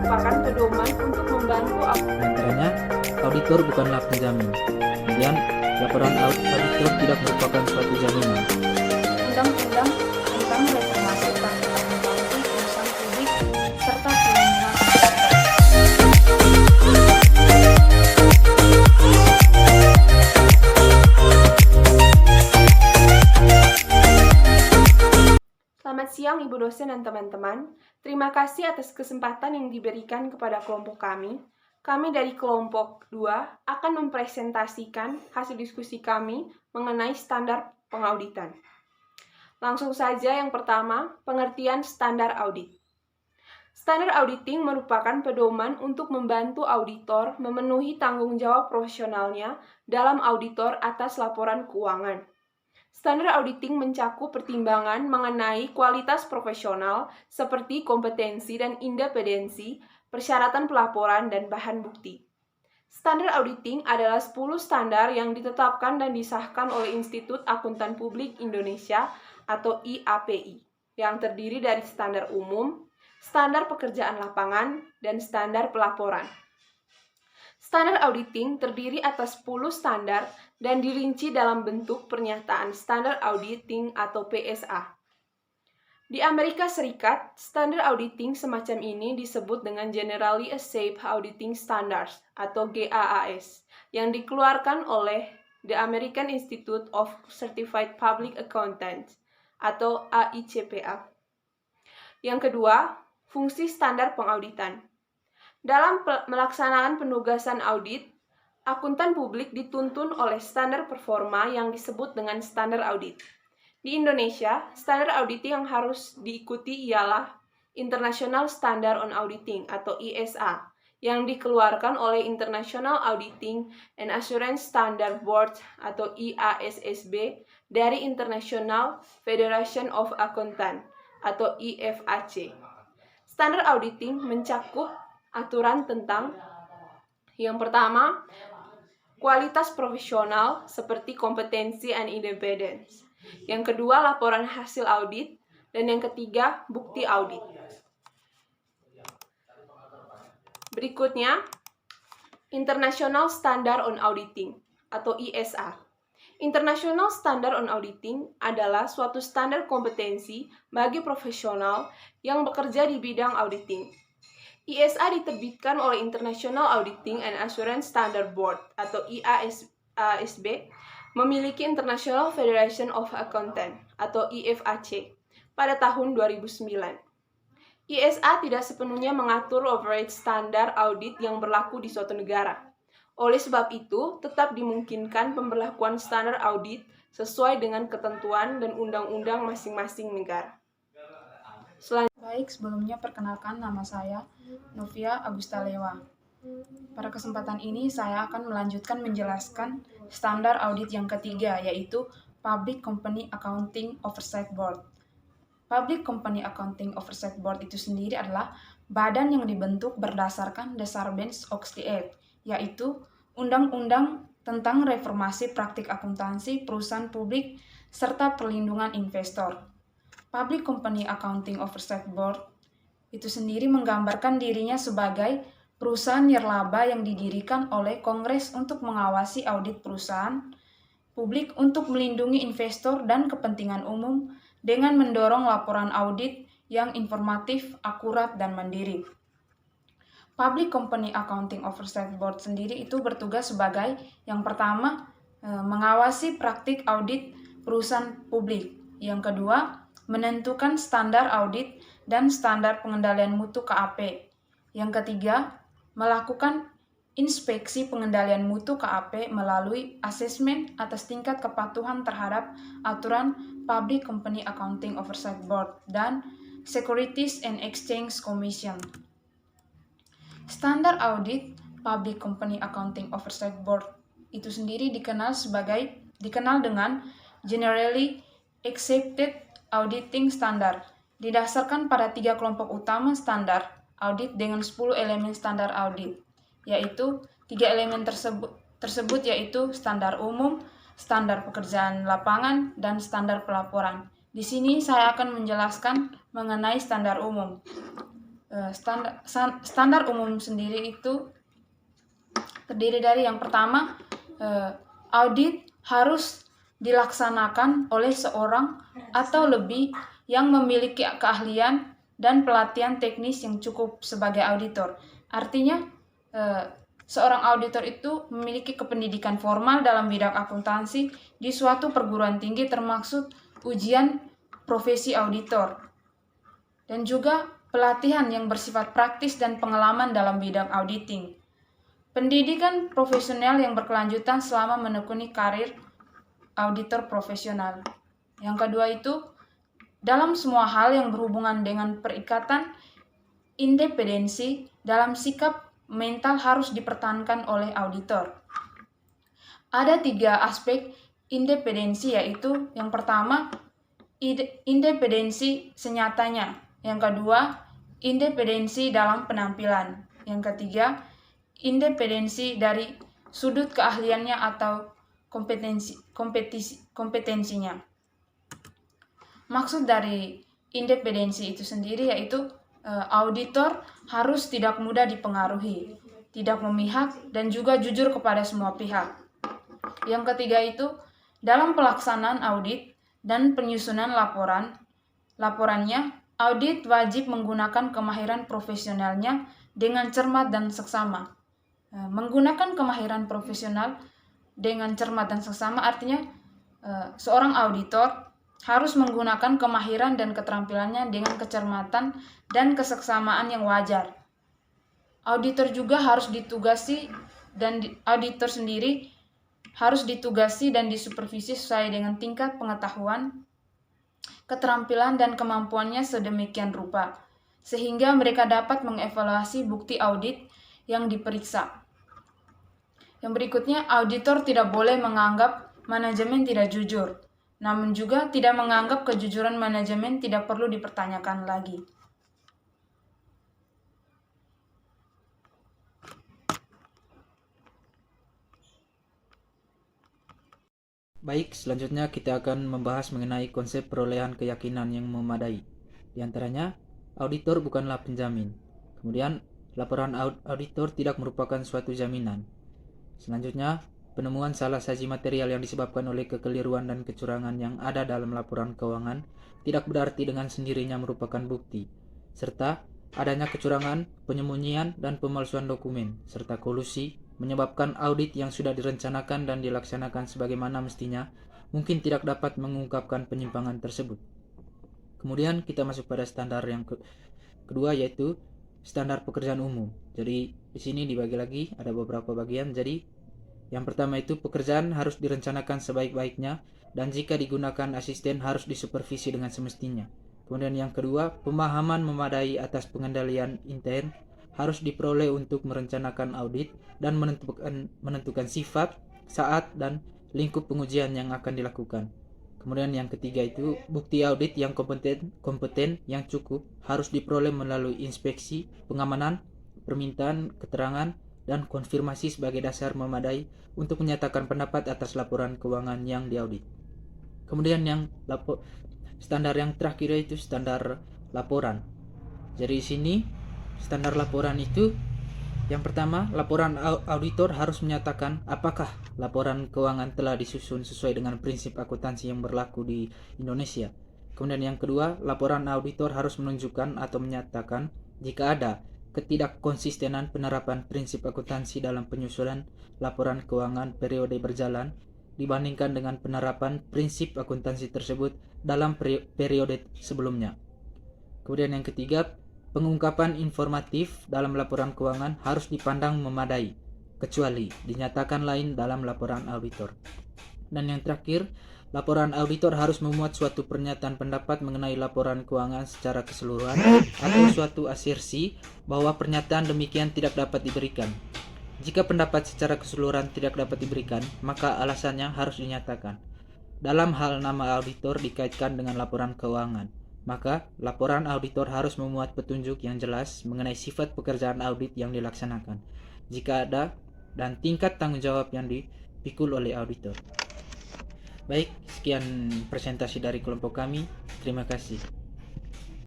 merupakan pedoman untuk membantu Kiranya, auditor bukanlah penjamin. Kemudian, laporan auditor tidak merupakan suatu jaminan. undang-undang tentang reformasi praktik akuntansi perusahaan publik serta perlindungan investor. Selamat siang Ibu dosen dan teman-teman. Terima kasih atas kesempatan yang diberikan kepada kelompok kami. Kami dari kelompok 2 akan mempresentasikan hasil diskusi kami mengenai standar pengauditan. Langsung saja yang pertama, pengertian standar audit. Standar auditing merupakan pedoman untuk membantu auditor memenuhi tanggung jawab profesionalnya dalam auditor atas laporan keuangan. Standar auditing mencakup pertimbangan mengenai kualitas profesional seperti kompetensi dan independensi, persyaratan pelaporan, dan bahan bukti. Standar auditing adalah 10 standar yang ditetapkan dan disahkan oleh Institut Akuntan Publik Indonesia atau IAPI, yang terdiri dari standar umum, standar pekerjaan lapangan, dan standar pelaporan. Standar auditing terdiri atas 10 standar dan dirinci dalam bentuk pernyataan standar auditing atau PSA. Di Amerika Serikat, standar auditing semacam ini disebut dengan Generally Accepted Auditing Standards atau GAAS yang dikeluarkan oleh The American Institute of Certified Public Accountants atau AICPA. Yang kedua, fungsi standar pengauditan. Dalam melaksanakan penugasan audit, akuntan publik dituntun oleh standar performa yang disebut dengan standar audit. Di Indonesia, standar auditing yang harus diikuti ialah International Standard on Auditing atau ISA yang dikeluarkan oleh International Auditing and Assurance Standard Board atau IASSB dari International Federation of Accountants atau IFAC. Standar auditing mencakup aturan tentang yang pertama, kualitas profesional seperti kompetensi and independence. Yang kedua, laporan hasil audit. Dan yang ketiga, bukti audit. Berikutnya, International Standard on Auditing atau ISA. International Standard on Auditing adalah suatu standar kompetensi bagi profesional yang bekerja di bidang auditing. ISA diterbitkan oleh International Auditing and Assurance Standard Board atau IASB, memiliki International Federation of Accountants atau IFAC pada tahun 2009. ISA tidak sepenuhnya mengatur average standar audit yang berlaku di suatu negara. Oleh sebab itu, tetap dimungkinkan pemberlakuan standar audit sesuai dengan ketentuan dan undang-undang masing-masing negara. Baik, sebelumnya perkenalkan nama saya Novia Agustalewa. Pada kesempatan ini saya akan melanjutkan menjelaskan standar audit yang ketiga, yaitu Public Company Accounting Oversight Board. Public Company Accounting Oversight Board itu sendiri adalah badan yang dibentuk berdasarkan Sarbanes-Oxley Act, yaitu Undang-Undang tentang Reformasi Praktik Akuntansi Perusahaan Publik serta Perlindungan Investor. Public Company Accounting Oversight Board itu sendiri menggambarkan dirinya sebagai perusahaan nirlaba yang didirikan oleh Kongres untuk mengawasi audit perusahaan publik untuk melindungi investor dan kepentingan umum dengan mendorong laporan audit yang informatif, akurat, dan mandiri. Public Company Accounting Oversight Board sendiri itu bertugas sebagai yang pertama, mengawasi praktik audit perusahaan publik. Yang kedua, menentukan standar audit dan standar pengendalian mutu KAP. Yang ketiga, melakukan inspeksi pengendalian mutu KAP melalui asesmen atas tingkat kepatuhan terhadap aturan Public Company Accounting Oversight Board dan Securities and Exchange Commission. Standar audit Public Company Accounting Oversight Board itu sendiri dikenal dengan Generally Accepted Auditing Standard, didasarkan pada 3 kelompok utama standar audit dengan 10 elemen standar audit, yaitu 3 elemen tersebut yaitu standar umum, standar pekerjaan lapangan, dan standar pelaporan. Di sini saya akan menjelaskan mengenai standar umum. Standar umum sendiri itu terdiri dari yang pertama, audit harus dilaksanakan oleh seorang atau lebih yang memiliki keahlian dan pelatihan teknis yang cukup sebagai auditor. Artinya, seorang auditor itu memiliki kependidikan formal dalam bidang akuntansi di suatu perguruan tinggi termasuk ujian profesi auditor. Dan juga pelatihan yang bersifat praktis dan pengalaman dalam bidang auditing. Pendidikan profesional yang berkelanjutan selama menekuni karir auditor profesional. Yang kedua itu, dalam semua hal yang berhubungan dengan perikatan independensi dalam sikap mental harus dipertahankan oleh auditor. Ada 3 aspek independensi, yaitu yang pertama, independensi senyatanya. Yang kedua, independensi dalam penampilan. Yang ketiga, independensi dari sudut keahliannya atau kompetensinya. Maksud dari independensi itu sendiri yaitu auditor harus tidak mudah dipengaruhi, tidak memihak, dan juga jujur kepada semua pihak. Yang ketiga itu, dalam pelaksanaan audit dan penyusunan laporannya, audit wajib menggunakan kemahiran profesionalnya dengan cermat dan seksama. Menggunakan kemahiran profesional dengan cermat dan seksama artinya seorang auditor harus menggunakan kemahiran dan keterampilannya dengan kecermatan dan keseksamaan yang wajar. Auditor juga harus ditugasi dan auditor sendiri harus ditugasi dan disupervisi sesuai dengan tingkat pengetahuan, keterampilan dan kemampuannya sedemikian rupa, sehingga mereka dapat mengevaluasi bukti audit yang diperiksa. Yang berikutnya, auditor tidak boleh menganggap manajemen tidak jujur, namun juga tidak menganggap kejujuran manajemen tidak perlu dipertanyakan lagi. Baik, selanjutnya kita akan membahas mengenai konsep perolehan keyakinan yang memadai. Di antaranya, auditor bukanlah penjamin. Kemudian, laporan auditor tidak merupakan suatu jaminan. Selanjutnya, penemuan salah saji material yang disebabkan oleh kekeliruan dan kecurangan yang ada dalam laporan keuangan tidak berarti dengan sendirinya merupakan bukti, serta adanya kecurangan, penyembunyian, dan pemalsuan dokumen, serta kolusi menyebabkan audit yang sudah direncanakan dan dilaksanakan sebagaimana mestinya mungkin tidak dapat mengungkapkan penyimpangan tersebut. Kemudian kita masuk pada standar yang kedua, yaitu standar pekerjaan umum. Jadi di sini dibagi lagi ada beberapa bagian. Jadi yang pertama itu pekerjaan harus direncanakan sebaik-baiknya dan jika digunakan asisten harus disupervisi dengan semestinya. Kemudian yang kedua, pemahaman memadai atas pengendalian intern harus diperoleh untuk merencanakan audit dan menentukan sifat, saat, dan lingkup pengujian yang akan dilakukan. Kemudian yang ketiga itu bukti audit yang kompeten yang cukup harus diperoleh melalui inspeksi, pengamanan, permintaan keterangan, dan konfirmasi sebagai dasar memadai untuk menyatakan pendapat atas laporan keuangan yang diaudit. Kemudian yang standar yang terakhir itu standar laporan. Jadi di sini standar laporan itu yang pertama, laporan auditor harus menyatakan apakah laporan keuangan telah disusun sesuai dengan prinsip akuntansi yang berlaku di Indonesia. Kemudian yang kedua, laporan auditor harus menunjukkan atau menyatakan jika ada ketidakkonsistenan penerapan prinsip akuntansi dalam penyusunan laporan keuangan periode berjalan dibandingkan dengan penerapan prinsip akuntansi tersebut dalam periode sebelumnya. Kemudian yang ketiga, pengungkapan informatif dalam laporan keuangan harus dipandang memadai, kecuali dinyatakan lain dalam laporan auditor. Dan yang terakhir, laporan auditor harus memuat suatu pernyataan pendapat mengenai laporan keuangan secara keseluruhan atau suatu asersi bahwa pernyataan demikian tidak dapat diberikan. Jika pendapat secara keseluruhan tidak dapat diberikan, maka alasannya harus dinyatakan. Dalam hal nama auditor dikaitkan dengan laporan keuangan, maka laporan auditor harus memuat petunjuk yang jelas mengenai sifat pekerjaan audit yang dilaksanakan, jika ada, dan tingkat tanggung jawab yang dipikul oleh auditor. Baik, sekian presentasi dari kelompok kami. Terima kasih.